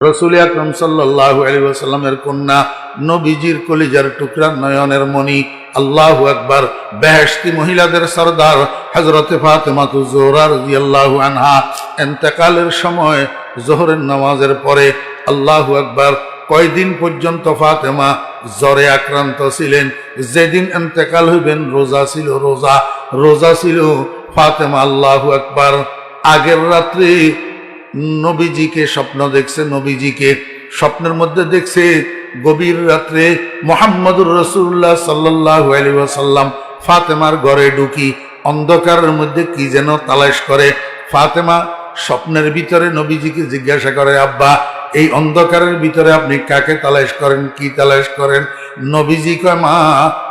রাসূল আকরাম সাল্লাল্লাহু আলাইহি ওয়াসাল্লামের কন্যা, নবীজির কলিজার টুকরা, নয়নের মণি, আল্লাহু আকবার, বেহেশতি মহিলাদের সরদার হযরতে ফাতেমাতুজ জোহরা রাদিয়াল্লাহু আনহা ইন্তেকালের সময় যোহরের নামাজের পরে, আল্লাহু আকবার, কয়দিন পর্যন্ত ফাতেমা জ্বরে আক্রান্ত ছিলেন। যেদিন ইন্তেকাল হইবেন রোজা ছিল ফাতেমা। আল্লাহু আকবার। আগের রাত্রে নবীজিকে স্বপ্ন দেখছে, নবীজিকে স্বপ্নের মধ্যে দেখছে গভীর রাত্রে মুহাম্মদুর রাসূলুল্লাহ সাল্লাল্লাহু আলাইহি ওয়াসাল্লাম ফাতেমার ঘরে ঢুকি অন্ধকারের মধ্যে কি যেন তালাশ করে। ফাতেমা স্বপ্নের ভিতরে নবীজিকে জিজ্ঞাসা করে, আব্বা, এই অন্ধকারের ভিতরে আপনি কাকে তালাশ করেন, কি তালাশ করেন? নবীজি কয়, মা,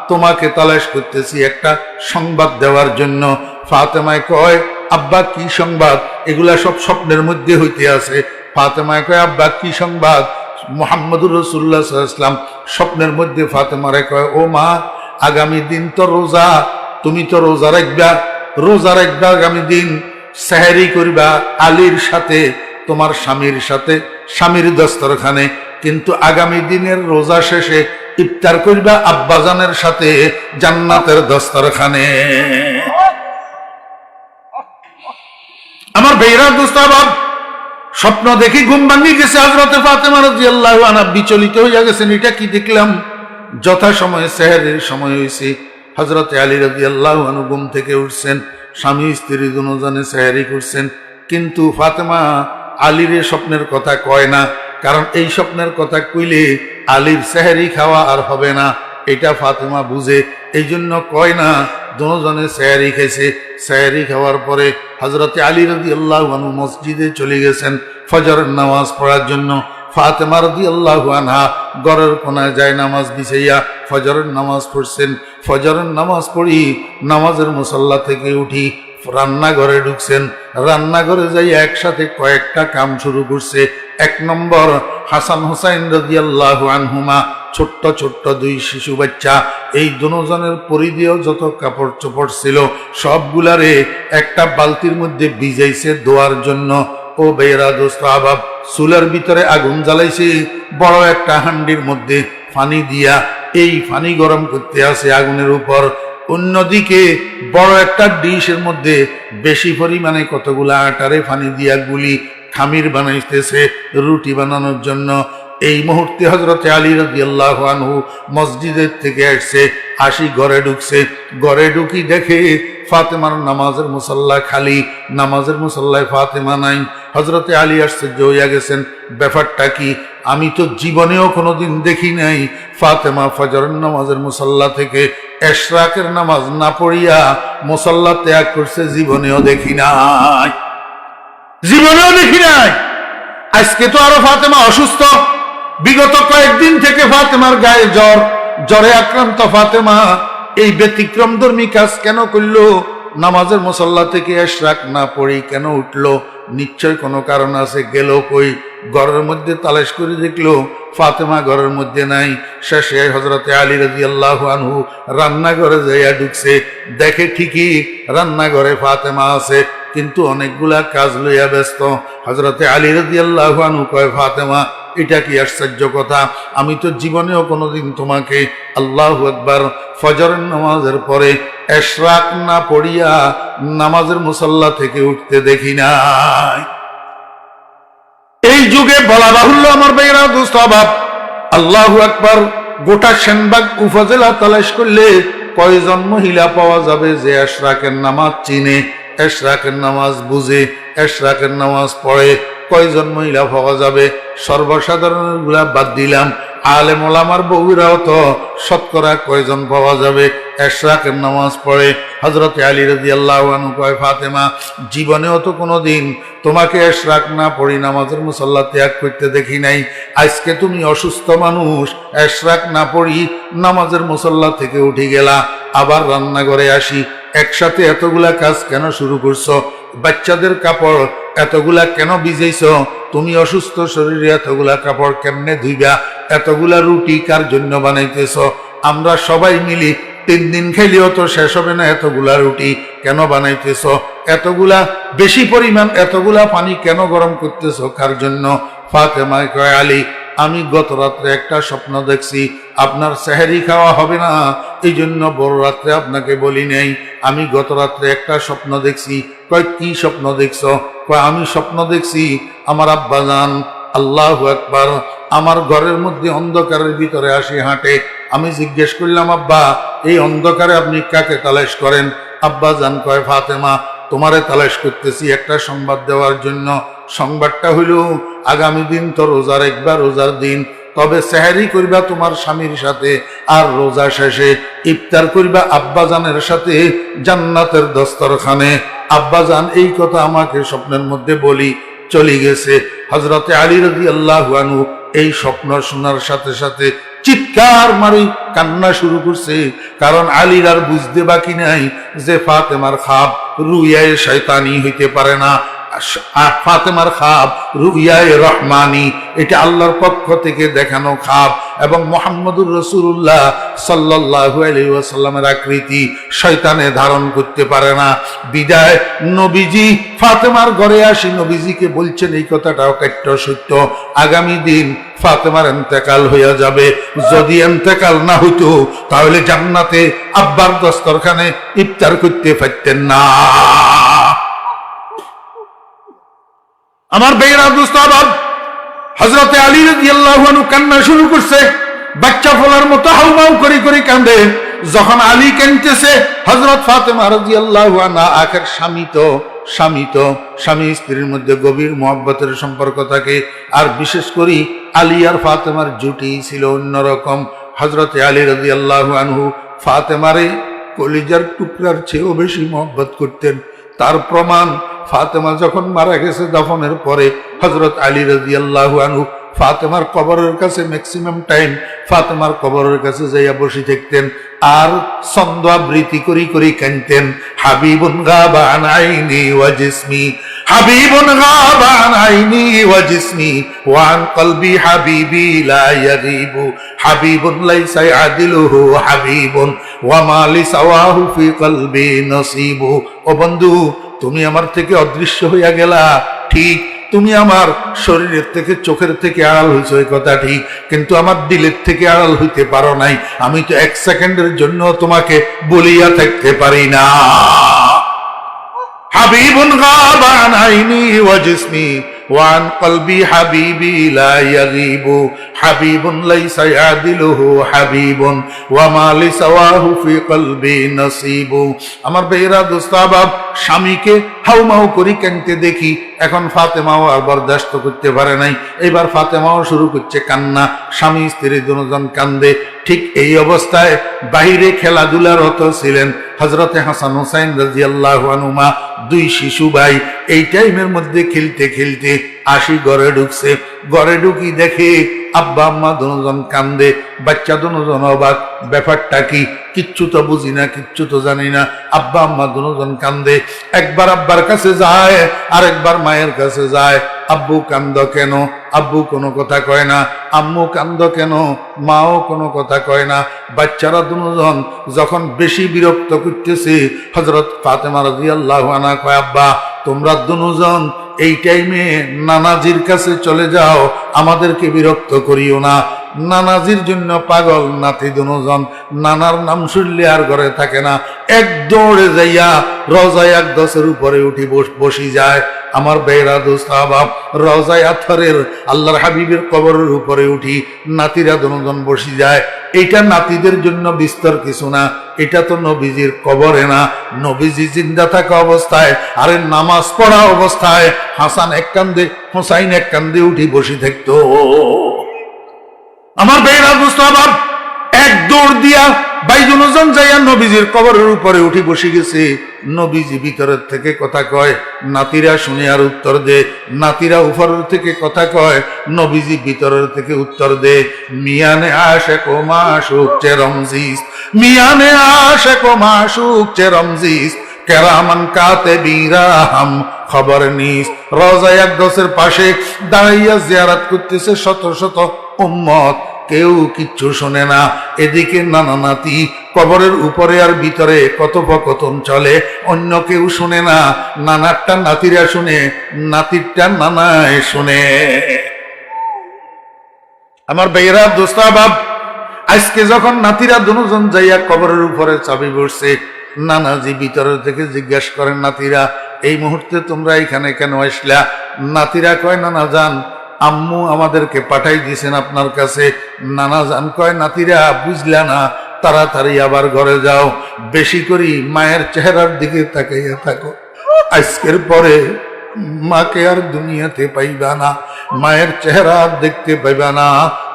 তোমাকে তালাশ করতেছি একটা সংবাদ দেওয়ার জন্য। ফাতেমায় কয়, আব্বা, কি সংবাদ? এগুলা সব স্বপ্নের মধ্যে হইতে আছে। ফাতেমায় কয়, আব্বা, কি সংবাদ? মুহাম্মদুর রাসূলুল্লাহ সাল্লাল্লাহু আলাইহি ওয়াসাল্লাম স্বপ্নের মধ্যে ফাতেমারে কয়, ও মা, আগামী দিন তো রোজা, তুমি তো রোজা রাখবা আগামী দিন, সেহরি করবা আলীর সাথে, তোমার স্বামীর সাথে, স্বামীর দস্তরখানে। কিন্তু আগামী দিনের রোজা শেষে ইফতার করবা আব্বাজানের সাথে জান্নাতের দস্তরখানে। আমার ভাইরা, দোস্তাবাব, স্বপ্ন দেখি ঘুম ভাঙি গেছে। হযরতে ফাতেমা রাদিয়াল্লাহু আনহা বিচলিত হইয়া গেছেন, এটা কি দেখলাম? যথা সময়ে সেহরির সময় হয়েছে। হযরতে আলী রাদিয়াল্লাহু আনহু ঘুম থেকে উঠছেন, স্বামী স্ত্রী দুজনে সেহরি করছেন। কিন্তু ফাতেমা আলীর স্বপ্নের কথা কয় না, কারণ এই স্বপ্নের কথা কইলে আলীর সেহরি খাওয়া আর হবে না, এটা ফাতেমা বুঝে, এই জন্য কয় না। দুজনে সেহরি খাইছে। সেহরি খাওয়ার পরে হযরতে আলী রাদিয়াল্লাহু আনহু মসজিদে চলে গেছেন ফজরের নামাজ পড়ার জন্য। ফাতেমা রাদিয়াল্লাহু আনহা ঘরের কোনায় যায় নামাজ বিছাইয়া ফজরের নামাজ পড়ছেন। ফজরের নামাজ পড়ি নামাজের মুসল্লা থেকে উঠি রান্নাঘরে ঢুকছেন। রান্নাঘরে যাই একসাথে কয়েকটা কাম শুরু করছে। এক নম্বর, হাসান হুসাইন রাদিয়াল্লাহু আনহুমা, ছোট্ট ছোট্ট দুই শিশু বাচ্চা, এই দুজনের পরিধেয় যত কাপড় চোপড় ছিল সবগুলারে একটা বালতির মধ্যে ভিজাইছে ধোয়ার জন্য। ও বেরা দোস্ত আবাব, চুলার ভিতরে আগুন জ্বালাইছে, বড় একটা হান্ডির মধ্যে পানি দিয়া এই পানি গরম করতে আছে আগুনের উপর। অন্যদিকে বড় একটা ডিশের মধ্যে বেশি পরিমাণে কতগুলা আটারে পানি দিয়া গুলি খামির বানাইতেছে রুটি বানানোর জন্য। এই মুহূর্তে হযরতে আলী রাদিয়াল্লাহু আনহু মসজিদের থেকে আসছে, আসি ঘরে ঢুকছে। ঘরে ঢুকি দেখে ফাতেমার নামাজের মুসল্লা খালি, নামাজের মুসল্লায় ফাতেমা নাই। হযরতে আলী আশ্চর্য হইয়া গেছেন, ব্যাপারটা কি? আমি তো জীবনেও কোনোদিন দেখি নাই ফাতেমা ফজরের নামাজের মুসল্লা থেকে ইশরাকের নামাজ না পড়িয়া মুসল্লা ত্যাগ করছে, জীবনেও দেখি নাই। আজকে তো আরো ফাতেমা অসুস্থ। বিগত কয়েকদিন থেকে ফাতেমার গায়ে জ্বরে আক্রান্ত। ফাতেমা এই ব্যতিক্রমধর্মী কাজ কেন করলো? নামাজের মুসল্লা থেকে ইশরাক না পড়ি কেন উঠলো? নিশ্চয় কোনো কারণ আছে। গেল কই? ঘরের মধ্যে তালাশ করে দেখলো ফাতেমা ঘরের মধ্যে নাই। শেষে হযরতে আলী রাদিয়াল্লাহু আনহু রান্নাঘরে যাইয়া ঢুকছে, দেখে ঠিকই রান্নাঘরে ফাতেমা আছে, কিন্তু অনেকগুলা কাজ লইয়া ব্যস্ত। হযরতে আলী রাদিয়াল্লাহু আনহু কয়, ফাতেমা, এটা কি আশ্চর্য কথা! আমি তো জীবনেও কোনোদিন তোমাকে, আল্লাহু আকবার, ফজরের নামাজের পরে ইশরাক না পড়িয়া নামাজের মুসল্লা থেকে উঠতে দেখি নাই। এই যুগে বলা বাহুল্য আমার ভাইরা, দোস্ত আবাব, আল্লাহু আকবার, গোটা সেনবাগ উপজেলা তালাশ করলে কয়জন মহিলা পাওয়া যাবে যে ইশরাকের নামাজ চিনে, ইশরাকের নামাজ বুঝে, ইশরাকের নামাজ পড়ে? কয়জন মহিলা পাওয়া যাবে? সর্বসাধারণের গুলা বাদ দিলাম, আলেম ওলামার বউরাও তো শতকরা কয়জন পাওয়া যাবে ইশরাকের নামাজ পড়ে? হযরতে আলী রাদিয়াল্লাহু আনহু কয়, ফাতেমা, জীবনেও তো কোনোদিন তোমাকে ইশরাক না পড়ি নামাজের মুসল্লা ত্যাগ করতে দেখি নাই। আজকে তুমি অসুস্থ মানুষ, ইশরাক না পড়ি নামাজের মুসল্লা থেকে উঠে গেলা, আবার রান্নাঘরে আসি, একসাথে এতগুলা কাজ কেন শুরু করছো? বাচ্চাদের কাপড় এতগুলা কেন ভিজাইছ? তুমি অসুস্থ শরীরে এতগুলা কাপড় কেমনে ধুইবা? এতগুলা রুটি কার জন্য বানাইতেছ? আমরা সবাই মিলি 3 দিন খাইলেও তো শেষ হবে না এতগুলা রুটি, কেন বানাইতেছ? এতগুলা বেশি পরিমাণ এতগুলা পানি কেন গরম করতেছ কার জন্য? ফাতেমা কয়, আলী আমি গত রাত্রে একটা স্বপ্ন দেখছি, আপনার সেহরি খাওয়া হবে না, এই জন্য বড় রাত্রে আপনাকে বলি নাই। আমি গত রাত্রে একটা স্বপ্ন দেখছি। কয় কি স্বপ্ন দেখছ? কয় আমি স্বপ্ন দেখছি আমার আব্বাজান আল্লাহু আকবার আমার ঘরের মধ্যে অন্ধকারের ভিতরে আসি হাঁটে। আমি জিজ্ঞেস করলাম, আব্বা এই অন্ধকারে আপনি কাকে তালাশ করেন? আব্বাজান কয়, ফাতেমা তোমারে তালাশ করতেছি একটা সংবাদ দেওয়ার জন্য। সংবাদটা হইল আগামী দিন তো রোজার একবার রোজার দিন, তবে সেহরি করবা তোমার স্বামীর সাথে, আর রোজা শেষে ইফতার করবা আব্বাজানের সাথে জান্নাতের দস্তরখানে। আব্বাজান এই কথা আমাকে স্বপ্নের মধ্যে বলি চলে গেছে। হযরতে আলী রাদিয়াল্লাহু আনহু এই স্বপ্ন শোনার সাথে সাথে চিৎকার মারি কান্না শুরু করছে, কারণ আলীর আর বুঝতে বাকি নাই যে ফাতেমার খাব রুয়ায়ে শয়তানি হইতে পারে না। ফাতেমার খাব রুয়ায়ে রহমানি, এটা আল্লাহর পক্ষ থেকে দেখানো খাব, এবং মুহাম্মদুর রাসূলুল্লাহ সাল্লাল্লাহু আলাইহি ওয়াসাল্লামের আকৃতি শয়তানে ধারণ করতে পারে না। বিদায় নবীজি ফাতেমার ঘরে আসি নবীজিকে বলছেন এই কথাটাও কাট্য সত্য, আগামী দিন ফাতেমার ইন্তেকাল হইয়া যাবে। যদি ইন্তেকাল না হইতো তাহলে জান্নাতে আব্বার দস্তরখানে ইফতার করতে পারতেন না। আমার বেয়েরা দোস্ত, আবার হযরতে আলী রাদিয়াল্লাহু আনহু কান্না শুরু করছে, বাচ্চা ফলার মতো হাউমাউ করে করে কাঁদে। যখন আলী কাঁদতেছে, হযরত ফাতেমা রাদিয়াল্লাহু আনহা আখের স্বামী স্ত্রীর মধ্যে গভীর মহব্বতের সম্পর্ক থাকে, আর বিশেষ করে আলী আর ফাতেমার জুটি ছিল অন্যরকম। হযরতে আলী রাদিয়াল্লাহু আনহু ফাতেমারে কলিজার টুকরার চেয়েও বেশি মহব্বত করতেন। তার প্রমাণ, ফাতেমা যখন মারা গেছে দাফনের পরে হযরত আলী রাদিয়াল্লাহু আনহু ফাতেমার কবরের কাছে ম্যাক্সিমাম টাইম ফাতেমার কবরের কাছে যাইয়া বসে থাকতেন, আর ছন্দ আবৃত্তি করি করি কাঁদতেন, হাবিবুন গাবা আন আইনি ওয়া জিসমি, হাবিবুন গাবা আন আইনি ওয়া জিসমি ওয়া আন কলবি হাবিবি লা ইয়াগিবু, হাবিবুন লাইসা ইয়াদিলুহু হাবিবুন ওয়া মা লিসাওয়াহু ফি কলবি নসিবু। ও বন্ধু, তুমি আমার থেকে অদৃশ্য হইয়া গেলা, ঠিক তুমি আমার শরীরের থেকে চোখের থেকে আড়াল হইছো এই কথা ঠিক, কিন্তু আমার দিলের থেকে আড়াল হইতে পারো নাই। আমি তো 1 সেকেন্ডের জন্য তোমাকে বলিয়া থাকতে পারি না। হাবিবুন গাবা আন আইনি ওয়া জিসমি ওয়া আন কলবি হাবিবি লা ইয়াগিবু, হাবিবুন লাইসা ইয়াদিলুহু হাবিবুন ওয়া মা লিসাওয়াহু ফি কলবি নসিবু। আমার বেয়েরা দোস্ত, বাপ স্বামীকে হাউমাউ করি কাঁদতে দেখি, এখন ফাতেমাও আর বরদাস্ত করতে পারে নাই, এবার ফাতেমাও শুরু করছে কান্না। স্বামী স্ত্রী দুজন কান্দে। ঠিক এই অবস্থায় বাহিরে খেলাধুলারত ছিলেন হযরতে হাসান হুসাইন রাদিয়াল্লাহু আনহুমা, 2 শিশু ভাই। এই টাইমের মধ্যে খেলতে খেলতে আসি ঘরে ঢুকছে। ঘরে ঢুকি দেখে আব্বা আম্মা দুজন কান্দে, বাচ্চা দুজন অবাক, ব্যাপারটা কি? কিচ্ছু তো বুঝি না, কিচ্ছু তো জানি না। আব্বা আম্মা দুজন কান্দে, একবার আব্বার কাছে যায়, আরেকবার মায়ের কাছে যায়। আব্বু কান্দ কেন? আব্বু কোনো কথা কয় না। আম্মু কান্দ কেন? মাও কোনো কথা কয় না। বাচ্চারা দুজন যখন বেশি বিরক্ত করতেছে, হযরত ফাতেমা রাদিয়াল্লাহু আনহা কয়, আব্বা তোমরা দুজন এই টাইমে নানাজির কাছে চলে যাও, আমাদেরকে বিরক্ত করিও না। নানাজির জন্য পাগল নাতি দুজন, নানার নাম শুনলে আর ঘরে থাকে না, এক দৌড়ে যাইয়া রওজায়ে আকদাসের উপরে উঠি বসি যায়। আমার বেয়েরা দোস্ত বাপ, রওজায়ে আতহারের আল্লাহর হাবিবের কবরের উপরে উঠি, নাতিরা দুজন বসি যায়। এটা নাতিদের জন্য বিস্তর কিছু না, এটা তো নবীজির কবরে না। নবীজি জিন্দা থাকা অবস্থায়, আরে নামাজ পড়া অবস্থায় হাসান এক কান্দে হুসাইন এক কান্দে উঠি বসে থাকতো। আমার বেয়েরা দোস্ত বাপ, এক দৌড় দিয়া বাইজনজন যাইয়া নবীজির কবরের উপরে উঠি বসে গেছে। নবীজি ভিতরের থেকে কথা কয়, নাতিরা শুনে আর উত্তর দে। নাতিরা উপরের থেকে কথা কয়, নবীজি ভিতরের থেকে উত্তর দে। মিয়ানে আশেক ও মাশুক চে রমজিস, মিয়ানে আশেক ও মাশুক চে রমজিস, কেরামান কাতিবিরা হাম খবর নিস। রওজায়ে আকদাসের পাশে দাঁড়াইয়া জিয়ারত করতেছে শত শত উম্মত, কেউ কিচ্ছু শোনে না। এদিকে নানা নাতি কবরের উপরে আর ভিতরে কথোপকথন চলে, অন্য কেউ শুনে না, নানারটা নাতিরা শুনে, নাতিরটা নানায় শুনে। আমার ভাইয়েরা, দোস্তাবাব, আজকে যখন নাতিরা দুজন যাইয়া কবরের উপরে চাবি বসছে, নানাজি ভিতরের থেকে জিজ্ঞাসা করেন, নাতিরা এই মুহূর্তে তোমরা এখানে কেন আসলা? নাতিরা কয়, নানা যান, আম্মু আমাদেরকে পাঠাই দিয়েছেন আপনার কাছে। নানা যান কয়, নাতিরা বুঝলা না, তাড়াতাড়ি আবার ঘরে যাও, বেশি করে মায়ের চেহারার দিকে তাকাইয়া থাকো, আজকের পরে মাকে আর দুনিয়াতে পাইবা না, মায়ের চেহারা আর দেখতে পাইবা না,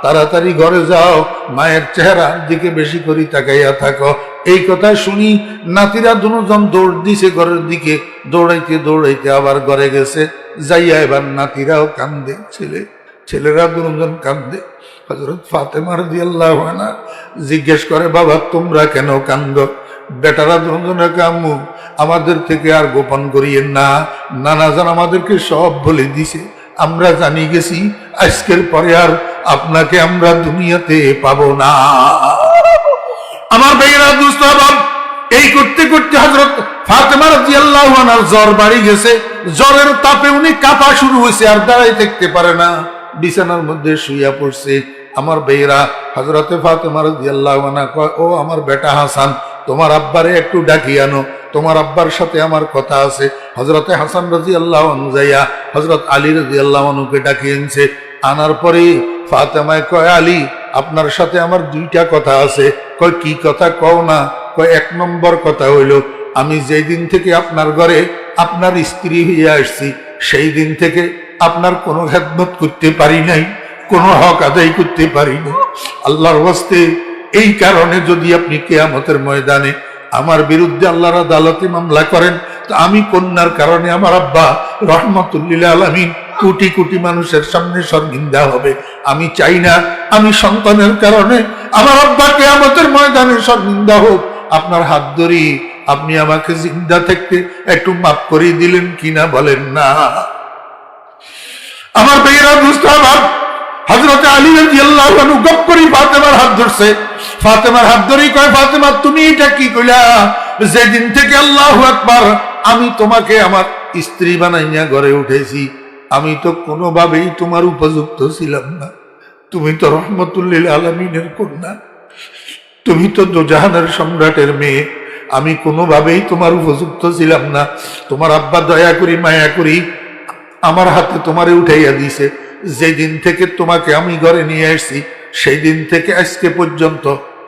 তাড়াতাড়ি ঘরে যাও, মায়ের চেহারার দিকে বেশি করে তাকাইয়া থাকো। এই কথা শুনি নাতিরা দুজন দৌড় দিছে ঘরের দিকে, দৌড়াইতে দৌড়াইতে আবার ঘরে গেছে। যাইয়া এবার নাতিরাও কান্দে, ছেলেরা দুজন কান্দে। হযরত ফাতেমা রাদিয়াল্লাহু আনহা জিজ্ঞেস করে, বাবা তোমরা কেন কান্দ? বেটারা দুজনে, আম্মু আমাদের থেকে আর গোপন করিয়েন না, নানাজান আমাদেরকে সব বলে দিছে, আমরা জানি গেছি আজকের পরে আর আপনাকে আমরা দুনিয়াতে পাবো না। আমার ভাইয়েরা, দোস্তাবাব, এই করতে করতে হযরত ফাতেমা রাদিয়াল্লাহু আনহার জ্বর বাড়ি গেছে। জ্বরের তাপে উনি কাঁপা শুরু হয়েছে, আর দাঁড়াই থাকতে পারে না, বিছানার মধ্যে শুইয়া পড়ছে। আমার ভাইয়েরা, হযরতে ফাতেমা রাদিয়াল্লাহু আনহা কয়, ও আমার বেটা হাসান, তোমার আব্বারে একটু ডাকিয়ে আনো, তোমার আব্বার সাথে আমার কথা আছে। হযরতে হাসান রাদিয়াল্লাহু আনহু যাইয়া হযরত আলী রাদিয়াল্লাহু আনহুকে ডাকিয়ে আনছে। আনার পরে ফাতেমায় কয়, আলী আপনার সাথে আমার দুইটা কথা আছে। কয় কি কথা? কও না। কয় এক নম্বর কথা হইল, আমি যেই দিন থেকে আপনার ঘরে আপনার স্ত্রী হইয়া আসছি, সেই দিন থেকে আপনার কোনো খেদমত করতে পারি নাই, কোনো হক আদায় করতে পারি নাই। আল্লাহর ওয়াস্তে এই কারণে যদি আপনি কিয়ামতের ময়দানে আমার বিরুদ্ধে আল্লাহর আদালতে মামলা করেন, তো আমি কন্যার কারণে আমার আব্বা রহমাতুল লিল আলামিন কোটি কোটি মানুষের সামনে শর্মিন্দা হবে। আমি চাই না আমি সন্তানের কারণে আমার আব্বা কিয়ামতের ময়দানে শর্মিন্দা হোক। আপনার হাত ধরি আপনি আমাকে জিন্দা থাকতে একটু মাফ করে দিলেন কিনা বলেন না? আমার ভাইয়েরা, দোস্তাবাব, হযরত আলী রাদিয়াল্লাহু আনহু গপ করে ফাতেমার হাত ধরছে। ফাতেমার হাত ধরেই কয়, ফাতেমা তুমি এটা কি কইলা? যেদিন থেকে আল্লাহু আকবার আমি তোমাকে আমার স্ত্রী বানাইয়া ঘরে উঠেছি, আমি তো কোনোভাবেই তোমার উপযুক্ত ছিলাম না। তুমি তো রহমাতুল লিল আলামিনের কন্যা, তুমি তো দোজাহানের সম্রাটের মেয়ে, আমি কোনোভাবেই তোমার উপযুক্ত ছিলাম না। তোমার আব্বা দয়া করি মায়া করি আমার হাতে তোমারে উঠাইয়া দিছে। যেদিন থেকে তোমাকে আমি ঘরে নিয়ে আসছি, সেই দিন থেকে আজকে পর্যন্ত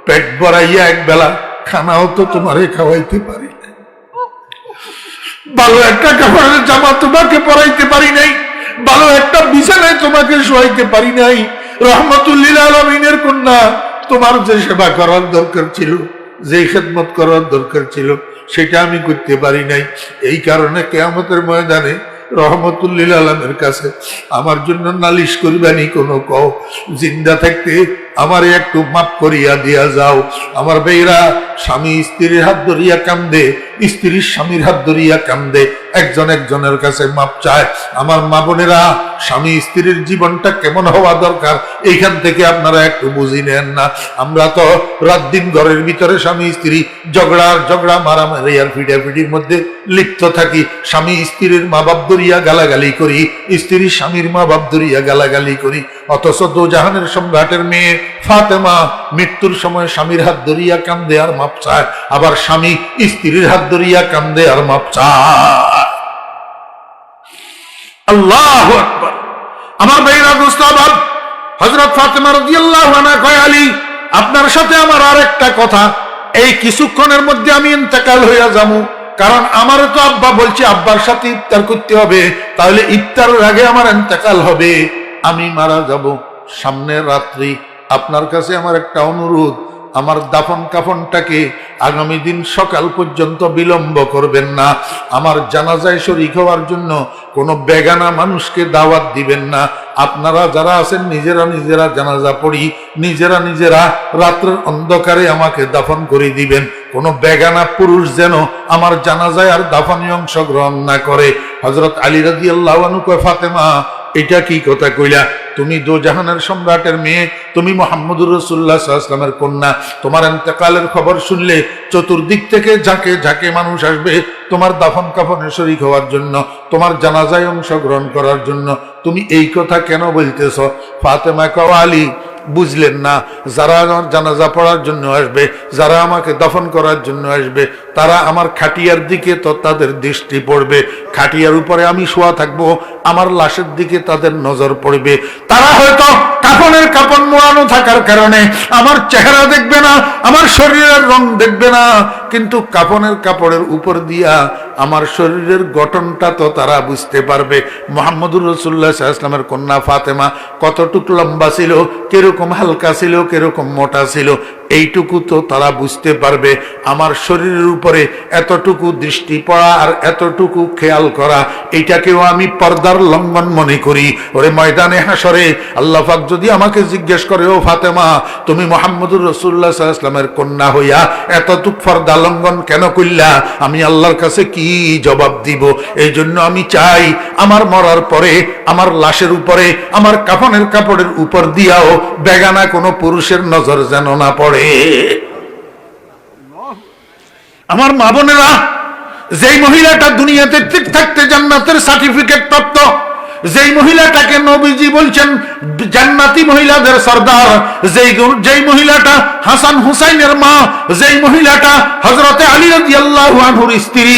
পেট ভরাইয়া এক বেলা খানাও তো তোমারে খাওয়াইতে পারি নাই, ভালো একটা কাপড়ের জামা তোমাকে পরাইতে পারি নাই, ভালো একটা বিছানায় তোমাকে শোয়াইতে পারি নাই। রহমাতুল লিল আলামিনের কন্যা, তোমার যে সেবা করার দরকার ছিল, যে খেদমত করার দরকার ছিল, সেটা আমি করতে পারি নাই। এই কারণে কিয়ামতের ময়দানে রহমাতুল লিল আলামিনের কাছে আমার জন্য নালিশ করিবানি কোনো কও, জিন্দা থাকতে আমারে একটু মাফ করিয়া দিয়া যাও। আমার ভাইরা, স্বামী স্ত্রীর হাত ধরিয়া কান্দে, স্ত্রীর স্বামীর হাত ধরিয়া কান্দে, একজন একজনের কাছে মাপ চায়। আমার মা বোনেরা, স্বামী স্ত্রীর জীবনটা কেমন হওয়া দরকার এইখান থেকে আপনারা একটু বুঝি নেন না। আমরা তো রাত দিন ঘরের ভিতরে স্বামী স্ত্রী ঝগড়া মারামারি আর ফিটাফিটির মধ্যে লিপ্ত থাকি। স্বামী স্ত্রীর মা বাপ ধরিয়া গালাগালি করি, স্ত্রীর স্বামীর মা বাপ ধরিয়া গালাগালি করি। অথচ দোজাহানের সম্রাটের মেয়ে ফাতেমা মৃত্যুর সময় স্বামীর হাত ধরিয়া কান্দে আর মাপ চায়, আবার স্বামী স্ত্রীর হাত ধরিয়া কান্দে আর মাপ চায়। আল্লাহু আকবার। আমার ভাইরা, দোস্তাবাব, হযরত ফাতেমা রাদিয়াল্লাহু আনহা কয়, আলী আপনার সাথে আমার আরেকটা কথা, এই কিছুক্ষণের মধ্যে আমি ইন্তেকাল হইয়া যাবো, কারণ আমার তো আব্বা বলছে আব্বার সাথে ইফতার করতে হবে, তাহলে ইফতারের আগে আমার ইন্তেকাল হবে, আমি মারা যাব। সামনের রাত্রি আপনার কাছে আমার একটা অনুরোধ, আমার দাফন কাফনটাকে আগামী দিন সকাল পর্যন্ত বিলম্ব করবেন না। আমার জানাজায় শরীক হওয়ার জন্য কোনো বেগানা মানুষকে দাওয়াত দিবেন না। আপনারা যারা আছেন নিজেরা নিজেরা জানাজা পড়ি, নিজেরা নিজেরা রাত্রের অন্ধকারে আমাকে দাফন করে দিবেন। কোনো বেগানা পুরুষ যেন আমার জানাজায় আর দাফনে অংশগ্রহণ না করে। হযরত আলী রাদিয়াল্লাহু আনহু কয়, ফাতেমা এটা কি কথা কইলা? তুমি দো জাহানের সম্রাটের মেয়ে, তুমি মুহাম্মদুর রাসূলুল্লাহ সাল্লাল্লাহু আলাইহি ওয়াসাল্লামের কন্যা। তোমার ইন্তেকালের খবর শুনলে চতুর্দিক থেকে ঝাঁকে ঝাঁকে মানুষ আসবে তোমার দাফন কাফনে শরীক হওয়ার জন্য, তোমার জানাজায় অংশগ্রহণ করার জন্য। তুমি এই কথা কেন বলতেছ? ফাতেমা কও, আলী বুঝলেন না, যারা আমার জানাজা পড়ার জন্য আসবে, যারা আমাকে দফন করার জন্য আসবে, তারা আমার খাটিয়ার দিকে তো তাদের দৃষ্টি পড়বে, খাটিয়ার উপরে আমি শোয়া থাকবো, আমার লাশের দিকে তাদের নজর পড়বে। তারা হয়তো কাফনের কাপড় মোড়ানো থাকার কারণে আমার চেহারা দেখবে না, আমার শরীরের রং দেখবে না, কিন্তু কাফনের কাপড়ের উপর দিয়া আমার শরীরের গঠনটা তো তারা বুঝতে পারবে। মুহাম্মদুর রাসূলুল্লাহ সাল্লাল্লাহু আলাইহি ওয়াসাল্লামের কন্যা ফাতেমা কতটুকু লম্বা ছিল, কিরকম হালকা ছিল, কিরকম মোটা ছিল, এইটুকু তো তারা বুঝতে পারবে। আমার শরীরের উপরে এতটুকু দৃষ্টি পড়া আর এতটুকু খেয়াল করা, এইটাকেও আমি পর্দার লঙ্ঘন মনে করি। ওরে ময়দানে হাসরে আল্লাহ পাক যদি আমাকে জিজ্ঞেস করে, ও ফাতেমা তুমি মুহাম্মদুর রাসূলুল্লাহ সাল্লাল্লাহু আলাইহি ওয়াসাল্লামের কন্যা হইয়া এতটুকু পর্দা লঙ্ঘন কেন কইলা, আমি আল্লাহর কাছে কি জবাব দিব? এই জন্য আমি চাই আমার মরার পরে আমার লাশের উপরে, আমার কাফনের কাপড়ের উপর দিয়াও বেগানা কোনো পুরুষের নজর যেন না পড়ে। আমার মা বোনেরা, যেই মহিলাটা দুনিয়াতে ঠিক থাকতে জান্নাতের সার্টিফিকেট প্রাপ্ত, যেই মহিলাটাকে নবীজি বলছেন জান্নাতি মহিলাদের সর্দার, যেই মহিলাটা হাসান হুসাইনের মা, যেই মহিলাটা হযরতে আলী রাদিয়াল্লাহু আনহুর স্ত্রী,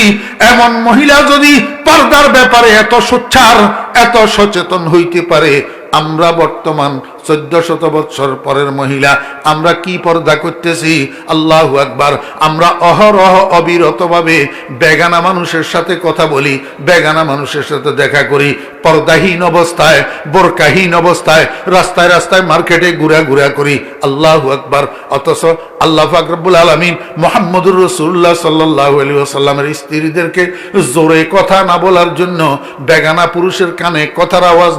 এমন মহিলা যদি পর্দার ব্যাপারে এত সোচ্চার, এত সচেতন হইতে পারে, আমরা বর্তমান 1400 বছর পরের মহিলা আমরা কি পর্দা করতেছি? আল্লাহু আকবার। আমরা অহরহ অবিরতভাবে বেগানা মানুষের সাথে কথা বলি, বেগানা মানুষের সাথে দেখা করি, পর্দাহীন অবস্থায়, বোরকাহীন অবস্থায় রাস্তায় রাস্তায় মার্কেটে ঘুরা করি। আল্লাহু আকবার। অথচ আল্লাহ পাক রব্বুল আলামিন মুহাম্মদুর রাসূলুল্লাহ সাল্লাল্লাহু আলাইহি ওয়াসাল্লামের স্ত্রীদেরকে জোরে কথা না বলার জন্য, বেগানা পুরুষের কানে কথার আওয়াজ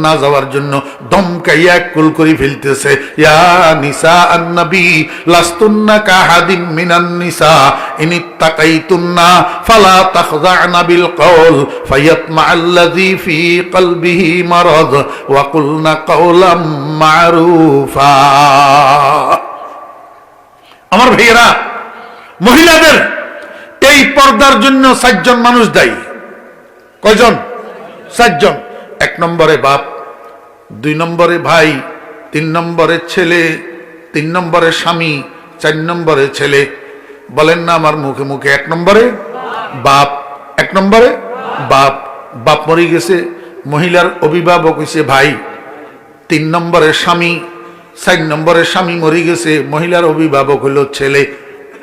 না যাওয়ার জন্য দমকাইয়া কুল করে ফেলতেছে। ইয়া নিসা আন-নবী লাস্তুন্না কাহাদিম মিনান নিসা ইনিত্তাকাইতুন্না ফালা তাখযা'না বিল কওল ফায়াতমা'আল্লাযী ফী কলবিহি মারাদ ওয়া কুলনা কাওলাম মা'রুফা। আমার ভাইয়েরা, মহিলাদের এই পর্দার জন্য 4 জন মানুষ দায়ী। কয়জন? 4 জন। 1 নম্বরে বাপ, 2 নম্বরে ভাই, 3 নম্বরে ছেলে, 3 নম্বরে স্বামী, 4 নম্বরে ছেলে। বলেন না আমার মুখে মুখে, 1 নম্বরে বাপ, 1 নম্বরে বাপ। বাপ মরে গেছে, মহিলার অভিভাবক হইছে ভাই। 3 নম্বরে স্বামী, 4 নম্বরে স্বামী মরে গেছে, মহিলার অভিভাবক হইল ছেলে।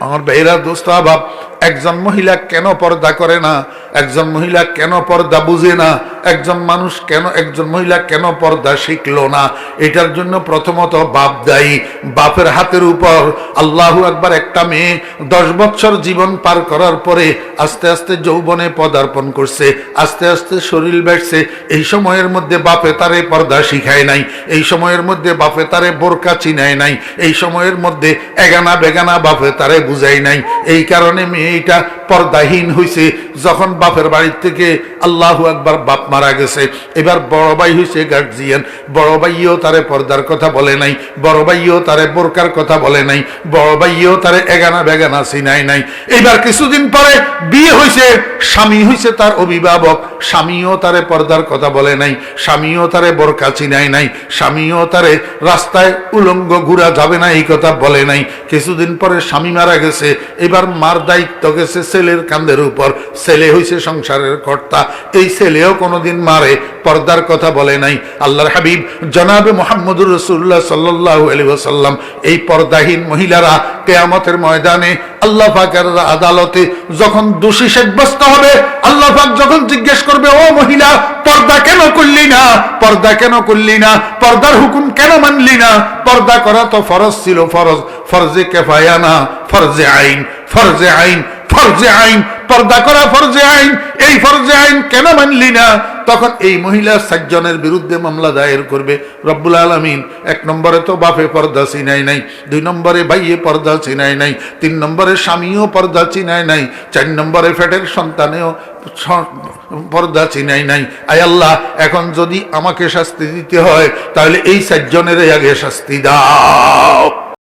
আমার ভাইরা, দোস্ত আবাব, একজন মহিলা কেন পর্দা করে না? একজন মহিলা কেন পর্দা বুঝে না? একজন মহিলা কেন পর্দা শিখলো না? এটার জন্য প্রথমত বাপ দায়ী। বাপের হাতের উপর আল্লাহু আকবার। একটা মেয়ে 10 বছর জীবন পার করার পরে আস্তে আস্তে যৌবনে পদার্পণ করছে, আস্তে আস্তে শরীর বেড়ছে। এই সময়ের মধ্যে বাপে তারে পর্দা শিখায় নাই, এই সময়ের মধ্যে বাপে তারে বোরকা চিনায় নাই, এই সময়ের মধ্যে এগানা বেগানা বাপে তারে বুঝাই নাই। এই কারণে মেয়েটা পর্দাহীন হইছে। যখন বাপের বাড়ির থেকে আল্লাহু আকবার বাপ মারা গেছে, এবার বড় ভাই হইছে গার্জিয়ান। বড় ভাইও তারে পর্দার কথা বলে নাই, বড় ভাইও তারে বোরকার কথা বলে নাই, বড় ভাইও তারে এগানা বেগানা চিনাই নাই। এবার কিছুদিন পরে বিয়ে হইছে, স্বামী হইছে তার অভিভাবক, স্বামীও তারে পর্দার কথা বলে নাই, স্বামীও তারে বোরকা চিনাই নাই, স্বামীও তারে রাস্তায় উলঙ্গ ঘুরা যাবে না এই কথা বলে নাই। কিছুদিন পরে স্বামী মারা গেছে, এবার মার দায়িত্ব গেছে ছেলের কাঁধের উপর। ছেলে হইছে সংসারের কর্তা, এই ছেলেও কোনোদিন মারে পর্দার কথা বলে নাই। আল্লাহর হাবিব জনাবে মুহাম্মদুর রাসূলুল্লাহ সাল্লাল্লাহু আলাইহি ওয়াসাল্লাম এই পর্দাহীন মহিলারা কিয়ামতের ময়দানে আল্লাহ পাকের আদালতে যখন দোষী সাব্যস্ত হবে, আল্লাহ পাক যখন জিজ্ঞেস করবে, ও মহিলা পর্দা কেন করলি না? পর্দা কেন করলি না? পর্দার হুকুম কেন মানলি না? পর্দা করা তো ফরজ ছিল, ফরজে কিফায়া না, ফরজে আইন, ফরজে আইন, ফরজে আইন। পর্দা করা ফরজে আইন, এই ফরজে আইন কেন মানলি না? তখন এই মহিলা 7 জনের বিরুদ্ধে মামলা দায়ের করবে। রব্বুল আলামিন 1 নম্বরে তো বাপে পর্দা চিনাই নাই, 2 নম্বরে ভাইয়ে পর্দা চিনাই নাই, 3 নম্বরে স্বামীও পর্দা চিনাই নাই, 4 নম্বরে পেটের সন্তানেও পর্দা চিনাই নাই। আয় আল্লাহ, এখন যদি আমাকে শাস্তি দিতে হয় তাহলে এই 7 জনের আগে শাস্তি দাও।